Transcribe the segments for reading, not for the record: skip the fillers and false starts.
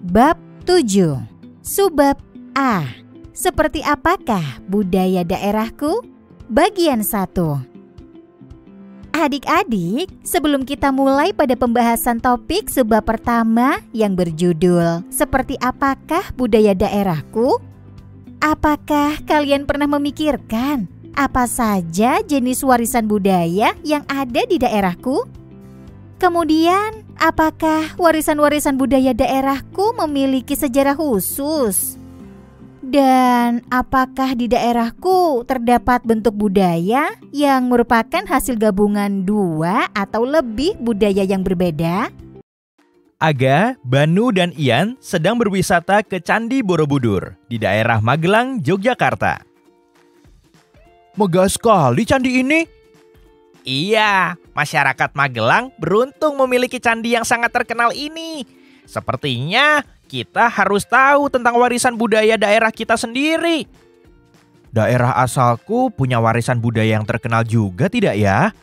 Bab 7. Subbab A. Seperti apakah budaya daerahku? Bagian 1. Adik-adik, sebelum kita mulai pada pembahasan topik subbab pertama yang berjudul Seperti apakah budaya daerahku? Apakah kalian pernah memikirkan apa saja jenis warisan budaya yang ada di daerahku? Kemudian, apakah warisan-warisan budaya daerahku memiliki sejarah khusus? Dan apakah di daerahku terdapat bentuk budaya yang merupakan hasil gabungan dua atau lebih budaya yang berbeda? Aga, Banu, dan Ian sedang berwisata ke Candi Borobudur di daerah Magelang, Yogyakarta. Megah sekali candi ini. Iya, masyarakat Magelang beruntung memiliki candi yang sangat terkenal ini. Sepertinya kita harus tahu tentang warisan budaya daerah kita sendiri. Daerah asalku punya warisan budaya yang terkenal juga tidak ya?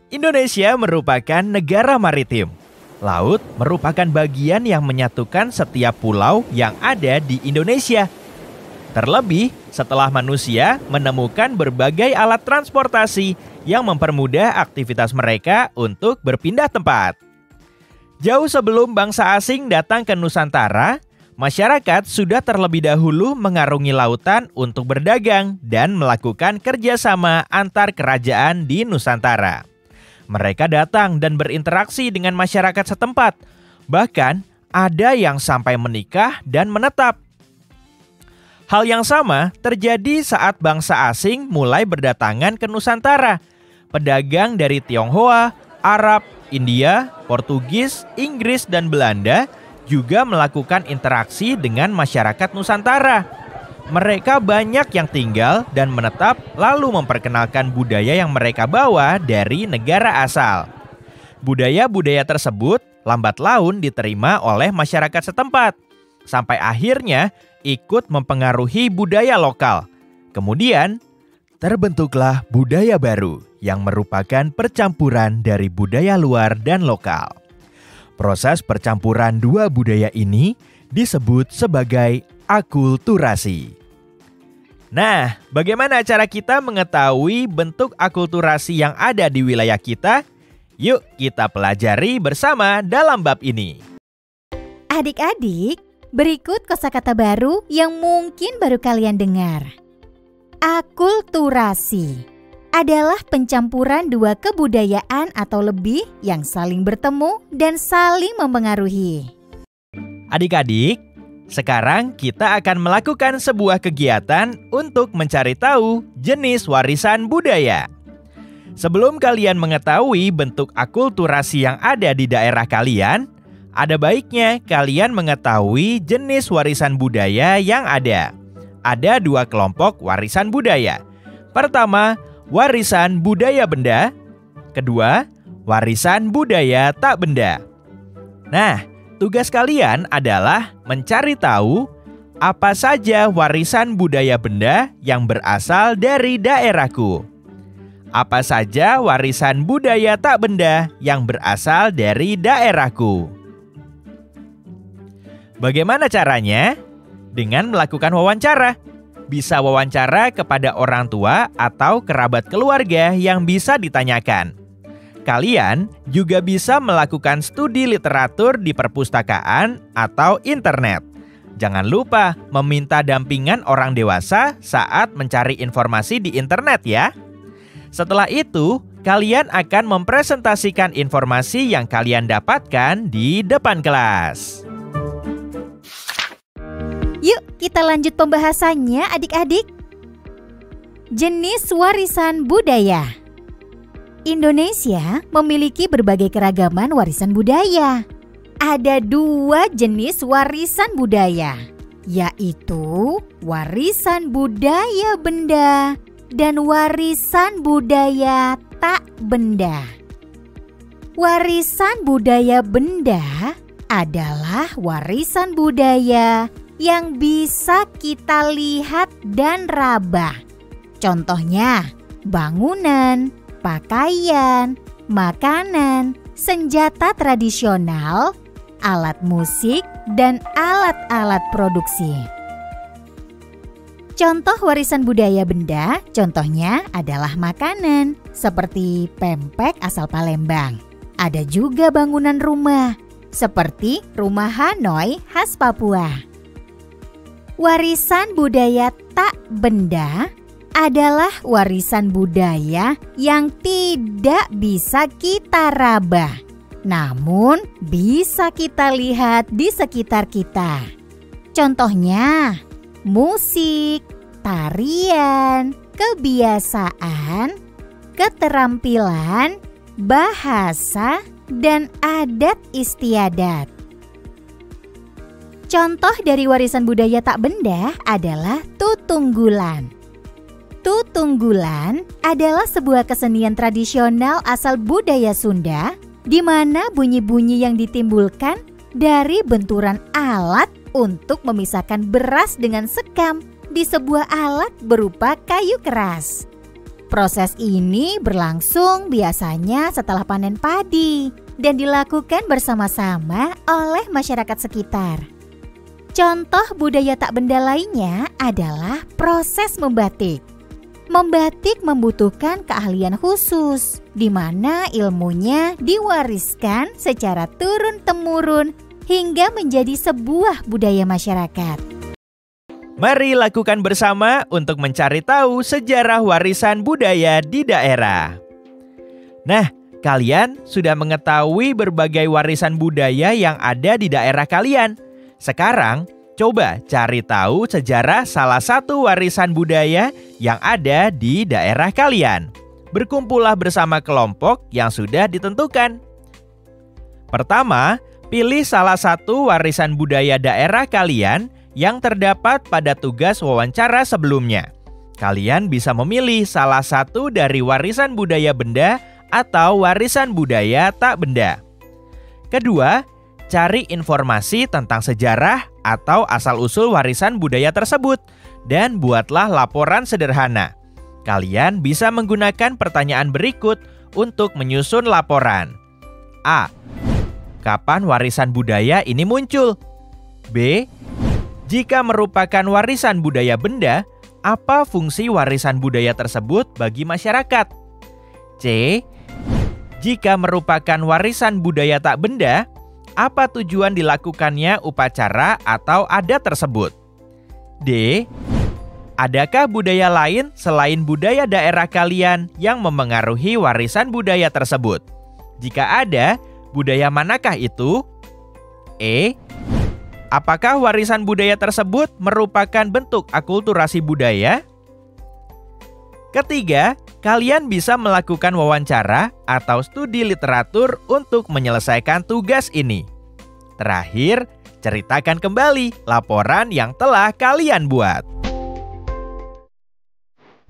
Indonesia merupakan negara maritim. Laut merupakan bagian yang menyatukan setiap pulau yang ada di Indonesia. Terlebih setelah manusia menemukan berbagai alat transportasi yang mempermudah aktivitas mereka untuk berpindah tempat. Jauh sebelum bangsa asing datang ke Nusantara, masyarakat sudah terlebih dahulu mengarungi lautan untuk berdagang dan melakukan kerjasama antar kerajaan di Nusantara. Mereka datang dan berinteraksi dengan masyarakat setempat, bahkan ada yang sampai menikah dan menetap. Hal yang sama terjadi saat bangsa asing mulai berdatangan ke Nusantara. Pedagang dari Tionghoa, Arab, India, Portugis, Inggris, dan Belanda juga melakukan interaksi dengan masyarakat Nusantara. Mereka banyak yang tinggal dan menetap lalu memperkenalkan budaya yang mereka bawa dari negara asal. Budaya-budaya tersebut lambat laun diterima oleh masyarakat setempat, sampai akhirnya ikut mempengaruhi budaya lokal. Kemudian, terbentuklah budaya baru yang merupakan percampuran dari budaya luar dan lokal. Proses percampuran dua budaya ini disebut sebagai akulturasi. Nah, bagaimana cara kita mengetahui bentuk akulturasi yang ada di wilayah kita? Yuk kita pelajari bersama dalam bab ini. Adik-adik, berikut kosakata baru yang mungkin baru kalian dengar. Akulturasi adalah pencampuran dua kebudayaan atau lebih yang saling bertemu dan saling mempengaruhi. Adik-adik, sekarang kita akan melakukan sebuah kegiatan untuk mencari tahu jenis warisan budaya. Sebelum kalian mengetahui bentuk akulturasi yang ada di daerah kalian, ada baiknya kalian mengetahui jenis warisan budaya yang ada. Ada dua kelompok warisan budaya. Pertama, warisan budaya benda. Kedua, warisan budaya tak benda. Nah, tugas kalian adalah mencari tahu apa saja warisan budaya benda yang berasal dari daerahku. Apa saja warisan budaya tak benda yang berasal dari daerahku. Bagaimana caranya? Dengan melakukan wawancara. Bisa wawancara kepada orang tua atau kerabat keluarga yang bisa ditanyakan. Kalian juga bisa melakukan studi literatur di perpustakaan atau internet. Jangan lupa meminta dampingan orang dewasa saat mencari informasi di internet ya. Setelah itu, kalian akan mempresentasikan informasi yang kalian dapatkan di depan kelas. Yuk kita lanjut pembahasannya adik-adik. Jenis warisan budaya. Indonesia memiliki berbagai keragaman warisan budaya. Ada dua jenis warisan budaya, yaitu warisan budaya benda dan warisan budaya tak benda. Warisan budaya benda adalah warisan budaya yang bisa kita lihat dan raba. Contohnya, bangunan, pakaian, makanan, senjata tradisional, alat musik, dan alat-alat produksi. Contoh warisan budaya benda, contohnya adalah makanan seperti pempek asal Palembang. Ada juga bangunan rumah seperti rumah Hanoi khas Papua. Warisan budaya tak benda adalah warisan budaya yang tidak bisa kita raba, namun bisa kita lihat di sekitar kita. Contohnya, musik, tarian, kebiasaan, keterampilan, bahasa, dan adat istiadat. Contoh dari warisan budaya tak benda adalah tutunggulan. Tutunggulan adalah sebuah kesenian tradisional asal budaya Sunda, di mana bunyi-bunyi yang ditimbulkan dari benturan alat untuk memisahkan beras dengan sekam di sebuah alat berupa kayu keras. Proses ini berlangsung biasanya setelah panen padi dan dilakukan bersama-sama oleh masyarakat sekitar. Contoh budaya tak benda lainnya adalah proses membatik. Membatik membutuhkan keahlian khusus, di mana ilmunya diwariskan secara turun-temurun hingga menjadi sebuah budaya masyarakat. Mari lakukan bersama untuk mencari tahu sejarah warisan budaya di daerah. Nah, kalian sudah mengetahui berbagai warisan budaya yang ada di daerah kalian. Sekarang, coba cari tahu sejarah salah satu warisan budaya yang ada di daerah kalian. Berkumpullah bersama kelompok yang sudah ditentukan. Pertama, pilih salah satu warisan budaya daerah kalian yang terdapat pada tugas wawancara sebelumnya. Kalian bisa memilih salah satu dari warisan budaya benda atau warisan budaya tak benda. Kedua, cari informasi tentang sejarah atau asal-usul warisan budaya tersebut dan buatlah laporan sederhana. Kalian bisa menggunakan pertanyaan berikut untuk menyusun laporan. A. Kapan warisan budaya ini muncul? B. Jika merupakan warisan budaya benda, apa fungsi warisan budaya tersebut bagi masyarakat? C. Jika merupakan warisan budaya tak benda, apa tujuan dilakukannya upacara atau adat tersebut? D. Adakah budaya lain selain budaya daerah kalian yang memengaruhi warisan budaya tersebut? Jika ada, budaya manakah itu? E. Apakah warisan budaya tersebut merupakan bentuk akulturasi budaya? Ketiga, kalian bisa melakukan wawancara atau studi literatur untuk menyelesaikan tugas ini. Terakhir, ceritakan kembali laporan yang telah kalian buat.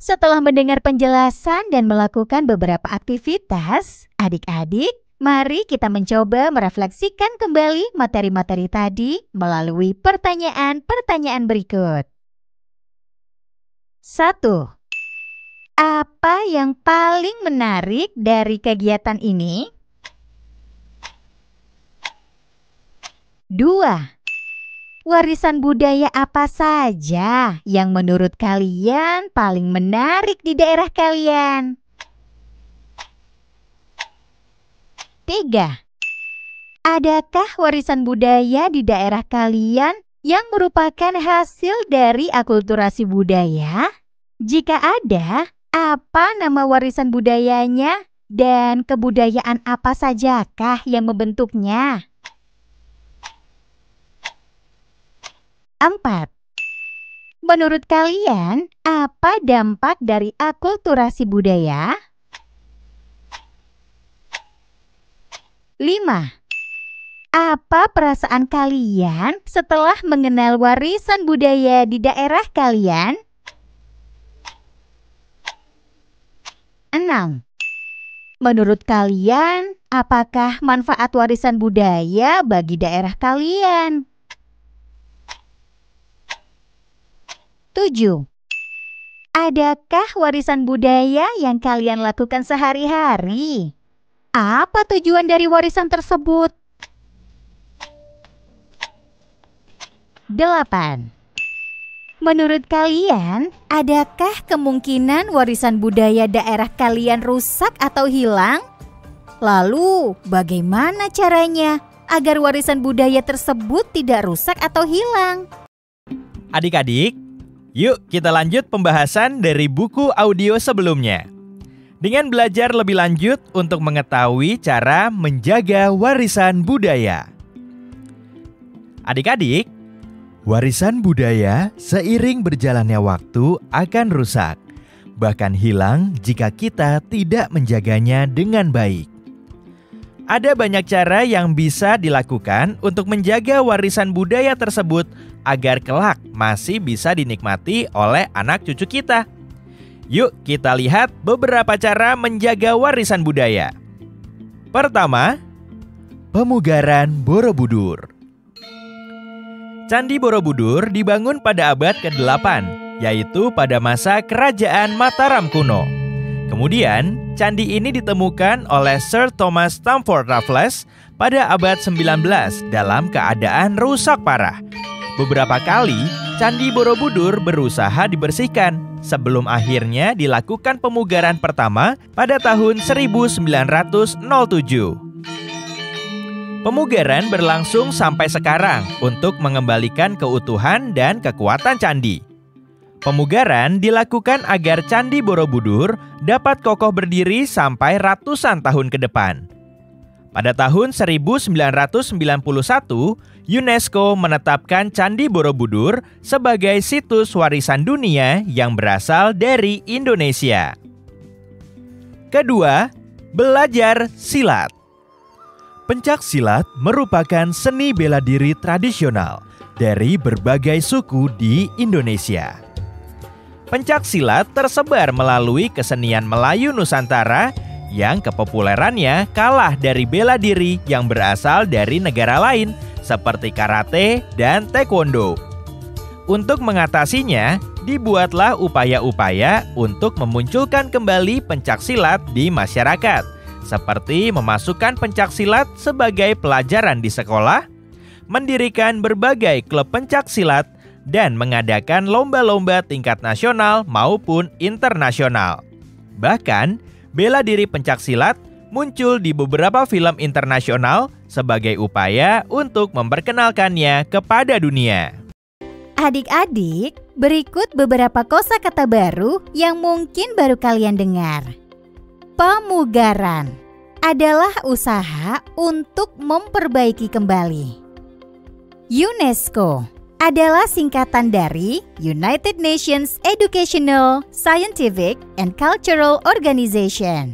Setelah mendengar penjelasan dan melakukan beberapa aktivitas, adik-adik, mari kita mencoba merefleksikan kembali materi-materi tadi melalui pertanyaan-pertanyaan berikut. 1. Apa yang paling menarik dari kegiatan ini? 2. Warisan budaya apa saja yang menurut kalian paling menarik di daerah kalian? 3. Adakah warisan budaya di daerah kalian yang merupakan hasil dari akulturasi budaya? Jika ada, apa nama warisan budayanya dan kebudayaan apa sajakah yang membentuknya? 4. Menurut kalian, apa dampak dari akulturasi budaya? 5. Apa perasaan kalian setelah mengenal warisan budaya di daerah kalian? 6. Menurut kalian, apakah manfaat warisan budaya bagi daerah kalian? 7. Adakah warisan budaya yang kalian lakukan sehari-hari? Apa tujuan dari warisan tersebut? 8. Menurut kalian, adakah kemungkinan warisan budaya daerah kalian rusak atau hilang? Lalu, bagaimana caranya agar warisan budaya tersebut tidak rusak atau hilang? Adik-adik, yuk kita lanjut pembahasan dari buku audio sebelumnya. Dengan belajar lebih lanjut untuk mengetahui cara menjaga warisan budaya. Adik-adik, warisan budaya seiring berjalannya waktu akan rusak, bahkan hilang jika kita tidak menjaganya dengan baik. Ada banyak cara yang bisa dilakukan untuk menjaga warisan budaya tersebut agar kelak masih bisa dinikmati oleh anak cucu kita. Yuk kita lihat beberapa cara menjaga warisan budaya. Pertama, pemugaran Borobudur. Candi Borobudur dibangun pada abad ke-8, yaitu pada masa Kerajaan Mataram kuno. Kemudian, candi ini ditemukan oleh Sir Thomas Stamford Raffles pada abad 19 dalam keadaan rusak parah. Beberapa kali, Candi Borobudur berusaha dibersihkan sebelum akhirnya dilakukan pemugaran pertama pada tahun 1907. Pemugaran berlangsung sampai sekarang untuk mengembalikan keutuhan dan kekuatan candi. Pemugaran dilakukan agar Candi Borobudur dapat kokoh berdiri sampai ratusan tahun ke depan. Pada tahun 1991, UNESCO menetapkan Candi Borobudur sebagai situs warisan dunia yang berasal dari Indonesia. Kedua, belajar silat. Pencak silat merupakan seni bela diri tradisional dari berbagai suku di Indonesia. Pencak silat tersebar melalui kesenian Melayu Nusantara yang kepopulerannya kalah dari bela diri yang berasal dari negara lain seperti karate dan taekwondo. Untuk mengatasinya, dibuatlah upaya-upaya untuk memunculkan kembali pencak silat di masyarakat, seperti memasukkan pencak silat sebagai pelajaran di sekolah, mendirikan berbagai klub pencak silat, dan mengadakan lomba-lomba tingkat nasional maupun internasional. Bahkan, bela diri pencak silat muncul di beberapa film internasional sebagai upaya untuk memperkenalkannya kepada dunia. Adik-adik, berikut beberapa kosakata baru yang mungkin baru kalian dengar. Pemugaran adalah usaha untuk memperbaiki kembali. UNESCO adalah singkatan dari United Nations Educational, Scientific, and Cultural Organization,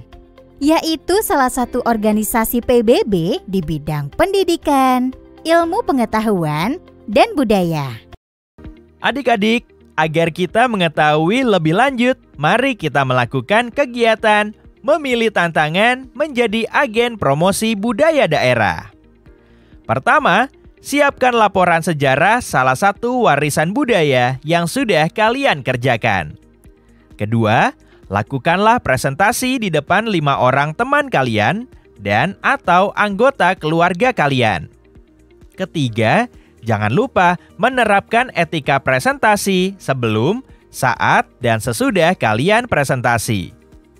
yaitu salah satu organisasi PBB di bidang pendidikan, ilmu pengetahuan, dan budaya. Adik-adik, agar kita mengetahui lebih lanjut, mari kita melakukan kegiatan memilih tantangan menjadi agen promosi budaya daerah. Pertama, siapkan laporan sejarah salah satu warisan budaya yang sudah kalian kerjakan. Kedua, lakukanlah presentasi di depan 5 orang teman kalian dan atau anggota keluarga kalian. Ketiga, jangan lupa menerapkan etika presentasi sebelum, saat, dan sesudah kalian presentasi.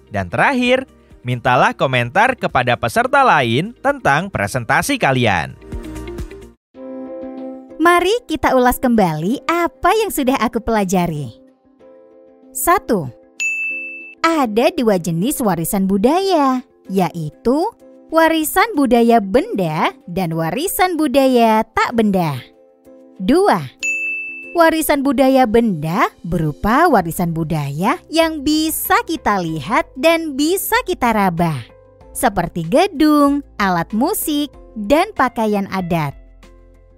Dan terakhir, mintalah komentar kepada peserta lain tentang presentasi kalian. Mari kita ulas kembali apa yang sudah aku pelajari. 1. Ada 2 jenis warisan budaya, yaitu warisan budaya benda dan warisan budaya tak benda. 2. Warisan budaya benda berupa warisan budaya yang bisa kita lihat dan bisa kita raba, seperti gedung, alat musik, dan pakaian adat.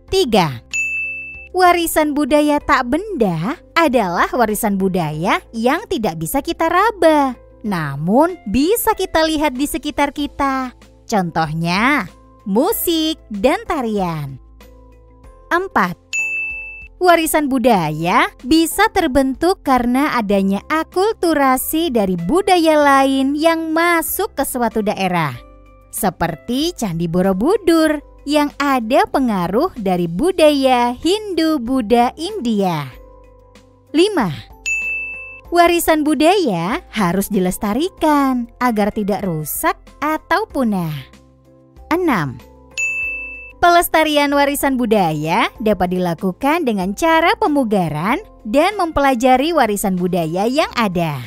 3. Warisan budaya tak benda adalah warisan budaya yang tidak bisa kita raba, namun bisa kita lihat di sekitar kita. Contohnya, musik dan tarian. 4. Warisan budaya bisa terbentuk karena adanya akulturasi dari budaya lain yang masuk ke suatu daerah, seperti Candi Borobudur yang ada pengaruh dari budaya Hindu-Buddha India. 5. Warisan budaya harus dilestarikan agar tidak rusak atau punah. 6. Pelestarian warisan budaya dapat dilakukan dengan cara pemugaran dan mempelajari warisan budaya yang ada.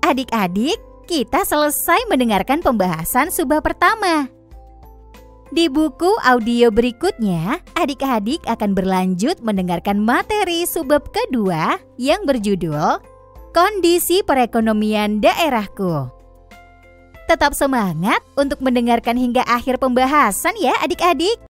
Adik-adik, kita selesai mendengarkan pembahasan subbab pertama. Di buku audio berikutnya, adik-adik akan berlanjut mendengarkan materi subbab kedua yang berjudul Kondisi Perekonomian Daerahku. Tetap semangat untuk mendengarkan hingga akhir pembahasan ya adik-adik.